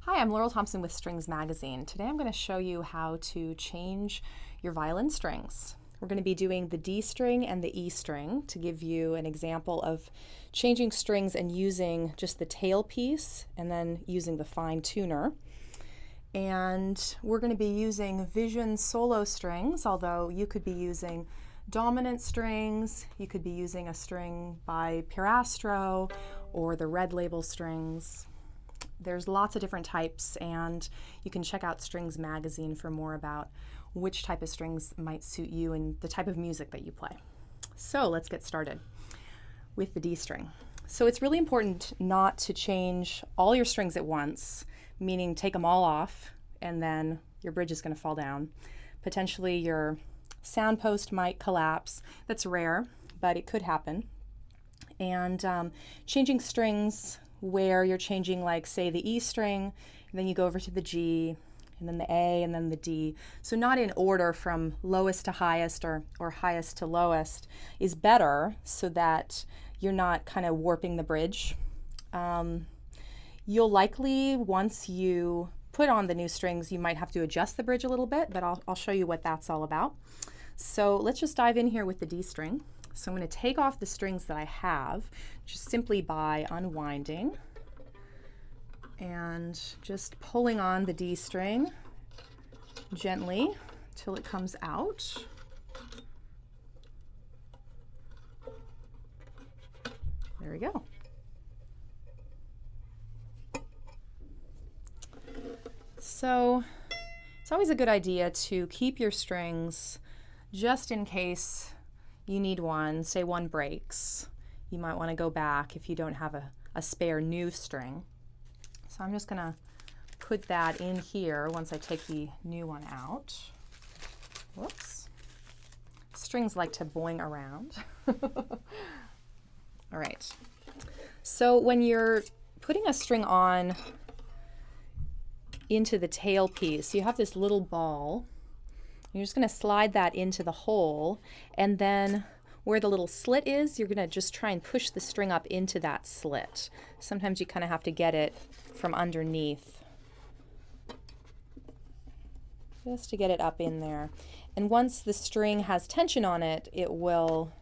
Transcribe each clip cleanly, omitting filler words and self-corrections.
Hi, I'm Laurel Thompson with Strings Magazine. Today I'm going to show you how to change your violin strings. We're going to be doing the D string and the E string to give you an example of changing strings and using just the tailpiece and then using the fine tuner. And we're going to be using Vision solo strings, although you could be using dominant strings, you could be using a string by Pirastro or the Red Label strings. There's lots of different types, and you can check out Strings Magazine for more about which type of strings might suit you and the type of music that you play. So let's get started with the D string. So it's really important not to change all your strings at once, meaning take them all off and then your bridge is going to fall down. Potentially your sound post might collapse. That's rare, but it could happen. And changing strings where you're changing, like, say, the E string, and then you go over to the G, and then the A, and then the D. So not in order from lowest to highest or highest to lowest is better, so that you're not kind of warping the bridge. You'll likely, once you put on the new strings, you might have to adjust the bridge a little bit, but I'll show you what that's all about. So let's just dive in here with the D string. So I'm going to take off the strings that I have just simply by unwinding and just pulling on the D string gently till it comes out. There we go. So it's always a good idea to keep your strings just in case you need one, say one breaks. You might want to go back if you don't have a spare new string. So I'm just going to put that in here once I take the new one out. Whoops. Strings like to boing around. All right. So when you're putting a string on into the tailpiece, you have this little ball. You're just going to slide that into the hole, and then where the little slit is, you're going to just try and push the string up into that slit. Sometimes you kind of have to get it from underneath just to get it up in there. And once the string has tension on it, it will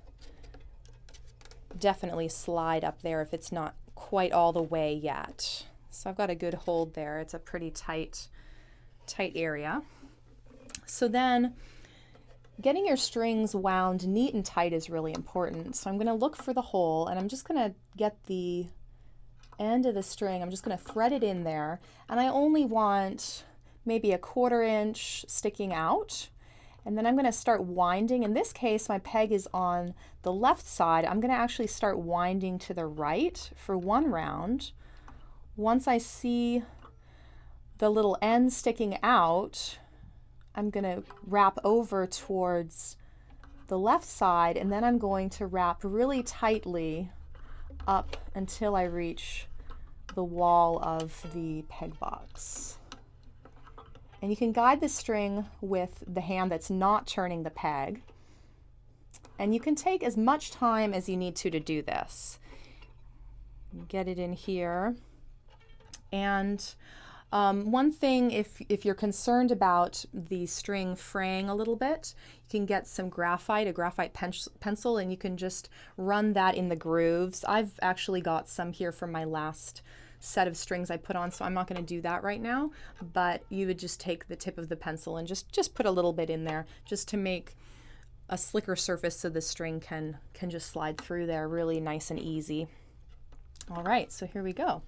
definitely slide up there if it's not quite all the way yet. So I've got a good hold there. It's a pretty tight area. So then getting your strings wound neat and tight is really important. So I'm going to look for the hole, and I'm just going to get the end of the string, I'm just going to thread it in there, and I only want maybe a 1/4 inch sticking out. And then I'm going to start winding. In this case, my peg is on the left side. I'm going to actually start winding to the right for one round. Once I see the little end sticking out, I'm going to wrap over towards the left side, and then I'm going to wrap really tightly up until I reach the wall of the peg box. And you can guide the string with the hand that's not turning the peg. And you can take as much time as you need to do this. Get it in here. And one thing, if you're concerned about the string fraying a little bit, you can get some graphite, a graphite pencil, and you can just run that in the grooves. I've actually got some here from my last set of strings I put on, so I'm not going to do that right now, but you would just take the tip of the pencil and just put a little bit in there just to make a slicker surface so the string can just slide through there really nice and easy. All right, so here we go.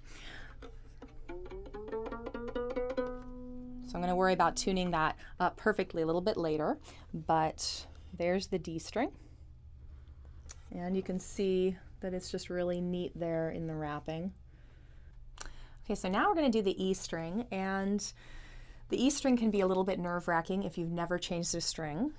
So I'm going to worry about tuning that up perfectly a little bit later, but there's the D string. And you can see that it's just really neat there in the wrapping. Okay, so now we're going to do the E string, and the E string can be a little bit nerve-wracking if you've never changed a string.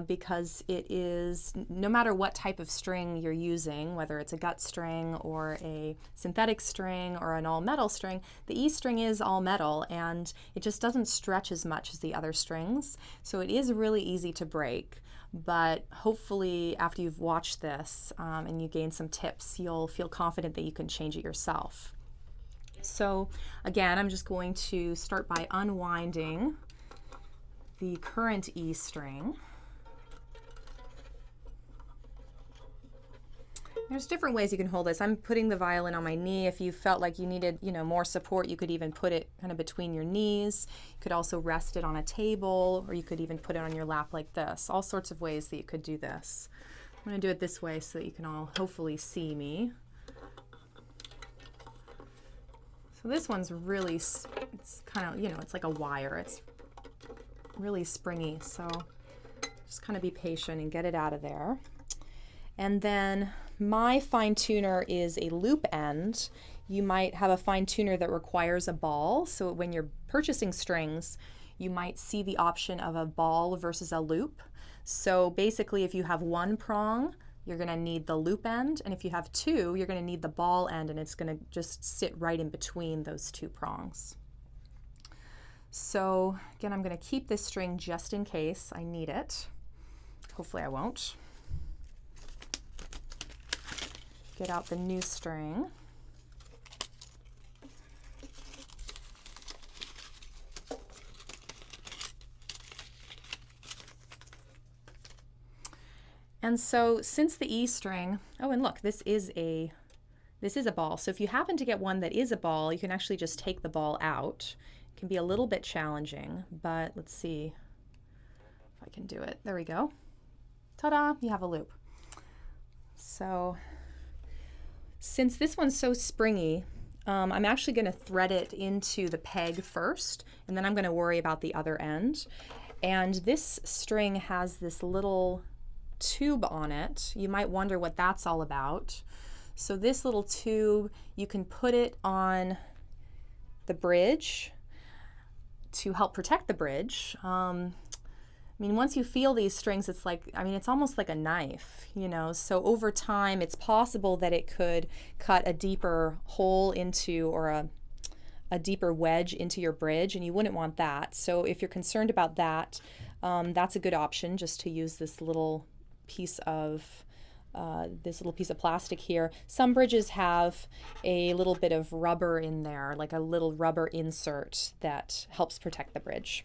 Because it is, no matter what type of string you're using, whether it's a gut string or a synthetic string or an all-metal string, the E string is all metal and it just doesn't stretch as much as the other strings. So it is really easy to break, but hopefully after you've watched this and you gain some tips, you'll feel confident that you can change it yourself. So again, I'm just going to start by unwinding the current E string. There's different ways you can hold this. I'm putting the violin on my knee. If you felt like you needed, more support, you could even put it kind of between your knees. You could also rest it on a table, or you could even put it on your lap like this. All sorts of ways that you could do this. I'm going to do it this way so that you can all hopefully see me. So this one's really, it's kind of, it's like a wire. It's really springy. So just kind of be patient and get it out of there. And then my fine tuner is a loop end. You might have a fine tuner that requires a ball. So when you're purchasing strings, you might see the option of a ball versus a loop. So basically, if you have one prong, you're going to need the loop end. And if you have two, you're going to need the ball end, and it's going to just sit right in between those two prongs. So again, I'm going to keep this string just in case I need it. Hopefully I won't. Get out the new string. And so since the E string, oh, and look, this is a ball. So if you happen to get one that is a ball, you can actually just take the ball out. It can be a little bit challenging, but let's see if I can do it. There we go. Ta-da, you have a loop. So since this one's so springy, I'm actually going to thread it into the peg first, and then I'm going to worry about the other end. And this string has this little tube on it. You might wonder what that's all about. So this little tube, you can put it on the bridge to help protect the bridge. I mean, once you feel these strings, it's like, it's almost like a knife, so over time it's possible that it could cut a deeper hole into, or a deeper wedge into your bridge, and you wouldn't want that. So if you're concerned about that, that's a good option, just to use this little piece of plastic here. Some bridges have a little bit of rubber in there, like a little rubber insert that helps protect the bridge.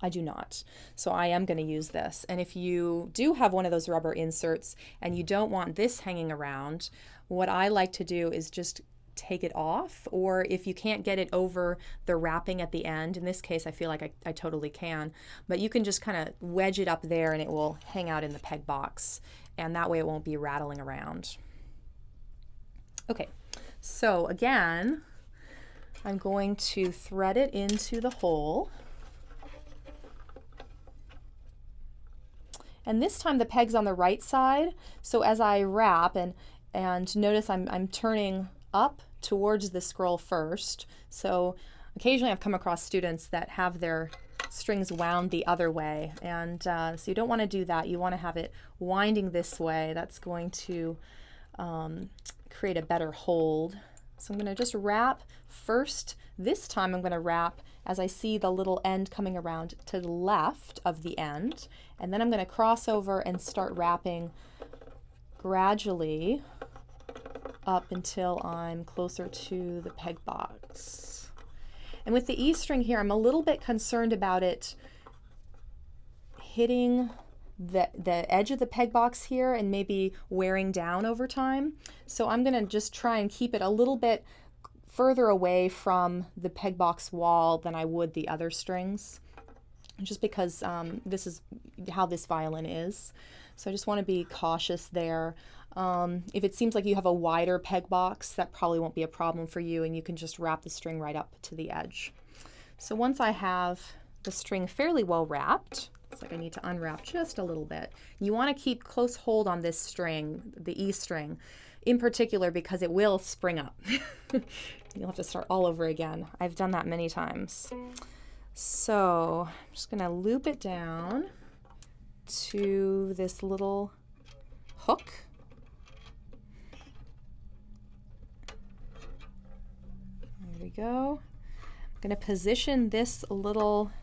I do not. So I am going to use this. And if you do have one of those rubber inserts and you don't want this hanging around, what I like to do is just take it off, or if you can't get it over the wrapping at the end, in this case I feel like I totally can, but you can just kind of wedge it up there and it will hang out in the peg box, and that way it won't be rattling around. Okay, so again, I'm going to thread it into the hole. And this time the peg's on the right side, so as I wrap, and notice I'm turning up towards the scroll first. So occasionally I've come across students that have their strings wound the other way, and so you don't want to do that. You want to have it winding this way. That's going to create a better hold. So I'm going to just wrap first. This time I'm going to wrap as I see the little end coming around to the left of the end, and then I'm going to cross over and start wrapping gradually up until I'm closer to the peg box. And with the E string here, I'm a little bit concerned about it hitting the edge of the peg box here and maybe wearing down over time. So I'm going to just try and keep it a little bit further away from the peg box wall than I would the other strings, just because this is how this violin is. So I just want to be cautious there. If it seems like you have a wider peg box, that probably won't be a problem for you, and you can just wrap the string right up to the edge. So once I have the string fairly well wrapped, it's like I need to unwrap just a little bit. You want to keep close hold on this string, the E string, in particular because it will spring up. You'll have to start all over again. I've done that many times. So I'm just going to loop it down to this little hook. There we go. I'm going to position this little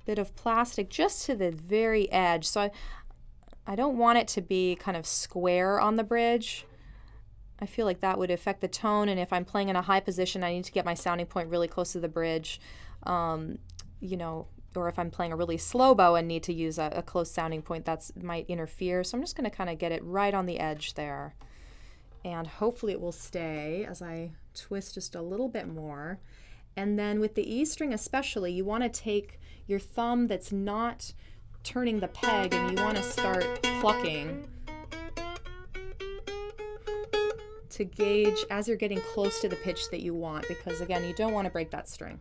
bit of plastic just to the very edge. So I don't want it to be kind of square on the bridge. I feel like that would affect the tone, and if I'm playing in a high position, I need to get my sounding point really close to the bridge, you know, or if I'm playing a really slow bow and need to use a close sounding point, that might interfere. So I'm just going to kind of get it right on the edge there. And hopefully it will stay as I twist just a little bit more. And then with the E string especially, you want to take your thumb that's not turning the peg and you want to start plucking to gauge as you're getting close to the pitch that you want, because again, you don't want to break that string.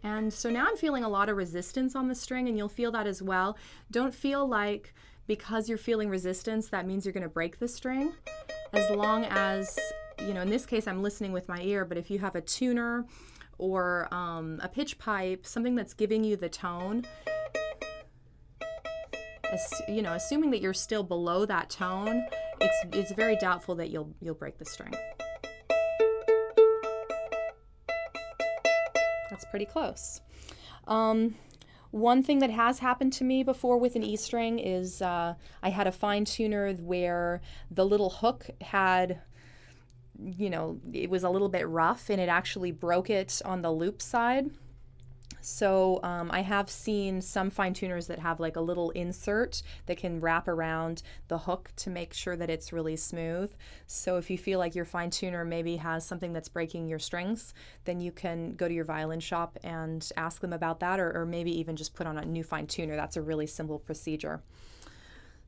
And so now I'm feeling a lot of resistance on the string, and you'll feel that as well. Don't feel like because you're feeling resistance, that means you're going to break the string. As long as, you know, in this case I'm listening with my ear, but if you have a tuner or a pitch pipe, something that's giving you the tone, you know, assuming that you're still below that tone, it's very doubtful that you'll break the string. That's pretty close. One thing that has happened to me before with an E string is I had a fine tuner where the little hook had, you know, it was a little bit rough and it actually broke it on the loop side. So I have seen some fine tuners that have like a little insert that can wrap around the hook to make sure that it's really smooth. So if you feel like your fine tuner maybe has something that's breaking your strings, then you can go to your violin shop and ask them about that, or maybe even just put on a new fine tuner. That's a really simple procedure.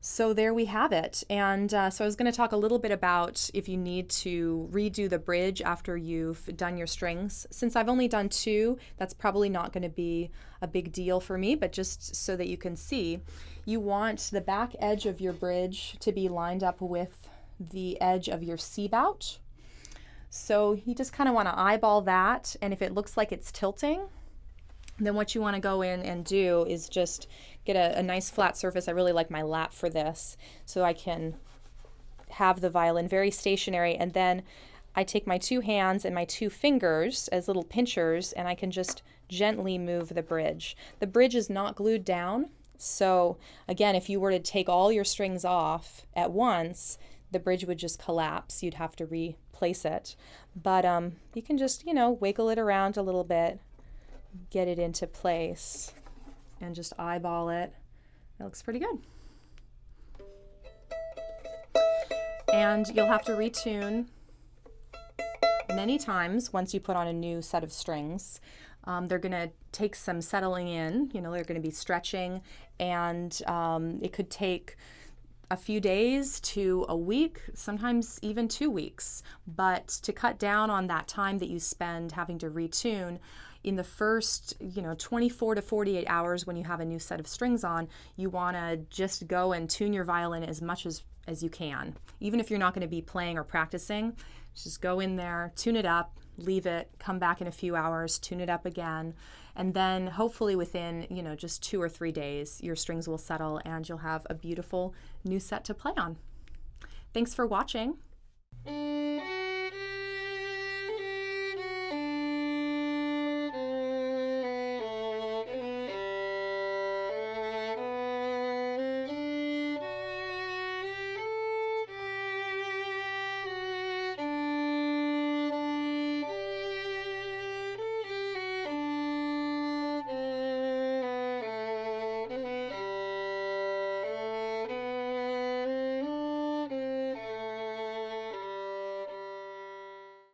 So there we have it. And so I was going to talk a little bit about if you need to redo the bridge after you've done your strings. Since I've only done 2, that's probably not going to be a big deal for me, but just so that you can see, you want the back edge of your bridge to be lined up with the edge of your C bout. So you just kind of want to eyeball that, and if it looks like it's tilting, then what you want to go in and do is just get a nice flat surface. I really like my lap for this, so I can have the violin very stationary, and then I take my 2 hands and my 2 fingers as little pinchers, and I can just gently move the bridge. The bridge is not glued down, so again, if you were to take all your strings off at once, the bridge would just collapse. You'd have to replace it. But you can just, you know, wiggle it around a little bit, get it into place, and just eyeball it. It looks pretty good. And you'll have to retune many times once you put on a new set of strings. They're going to take some settling in, you know, they're going to be stretching, and it could take a few days to a week, sometimes even 2 weeks. But to cut down on that time that you spend having to retune, in the first, you know, 24 to 48 hours when you have a new set of strings on, you want to just go and tune your violin as much as you can. Even if you're not going to be playing or practicing, just go in there, tune it up, leave it, come back in a few hours, tune it up again, and then hopefully within, you know, just 2 or 3 days, your strings will settle and you'll have a beautiful new set to play on. Thanks for watching.